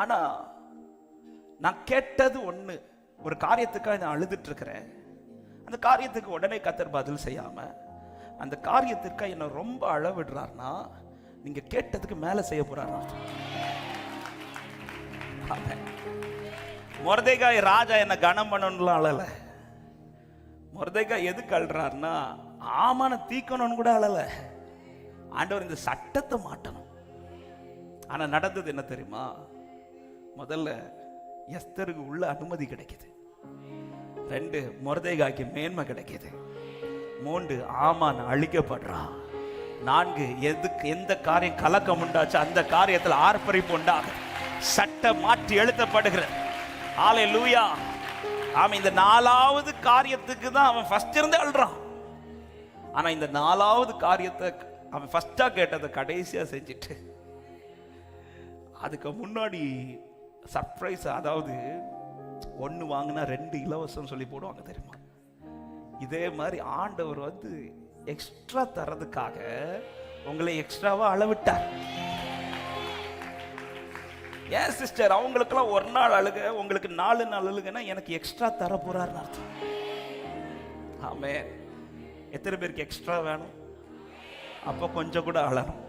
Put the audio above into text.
ஆனா நான் கேட்டது ஒண்ணு, ஒரு காரியத்துக்காக நான் அழுதுட்டு இருக்கிறேன். அந்த காரியத்துக்கு உடனே கர்த்தர் பதில் செய்யாம அந்த காரியத்திற்காக என்ன ரொம்ப அழவிடுறாருன்னா, நீங்க கேட்டதுக்கு மேல செய்ய போறாரு. மொர்தெகாய் ராஜா என்ன கனம் பண்ணணும்லாம் அழல. மொர்தெகாய் எதுக்கு அழுறாருன்னா, ஆமான தீக்கணும்னு கூட அழல. ஆண்டவர் இந்த சட்டத்தை மாட்டணும். ஆனா நடந்தது என்ன தெரியுமா? முதல்ல எஸ்தருக்கு உள்ள அனுமதி கிடைக்குது. 2 மொர்தெகாய்க்கு மேன்மை கிடைக்குது. 3 ஆமான் அழிக்கப்படுறான். 4 எந்த காரியம் கலக்கம் உண்டாச்சு அந்த காரியத்தில் ஆர்ப்பரிப்பு உண்டாக சட்டம் மாற்றி எழுதப்படுகிறது. ஹல்லேலூயா. அவன் இந்த 4வது காரியத்துக்கு தான் அவன் ஃபர்ஸ்ட் இருந்து அழுறான். ஆனா இந்த 4வது காரியத்தை அவன் ஃபர்ஸ்டா கேட்டதை கடைசியா செஞ்சுட்டு, அதுக்கு முன்னாடி சர்ப்ரைஸ், அதாவது 1 வாங்கினா 2 இலவசம் சொல்லி போடுவாங்க தெரியுமா? இதே மாதிரி ஆண்டவர் எக்ஸ்ட்ரா தரதுக்காக உங்களை எக்ஸ்ட்ராவா அளவிட்டார். ஏன் சிஸ்டர், அவங்களுக்கெல்லாம் 1 நாள் அழுக, உங்களுக்கு 4 நாள் அழுகன்னா எனக்கு எக்ஸ்ட்ரா தர போறாருன்னு அர்த்தம். ஆமென். எத்தனை பேருக்கு எக்ஸ்ட்ரா வேணும்? அப்போ கொஞ்சம் கூட அழணும்.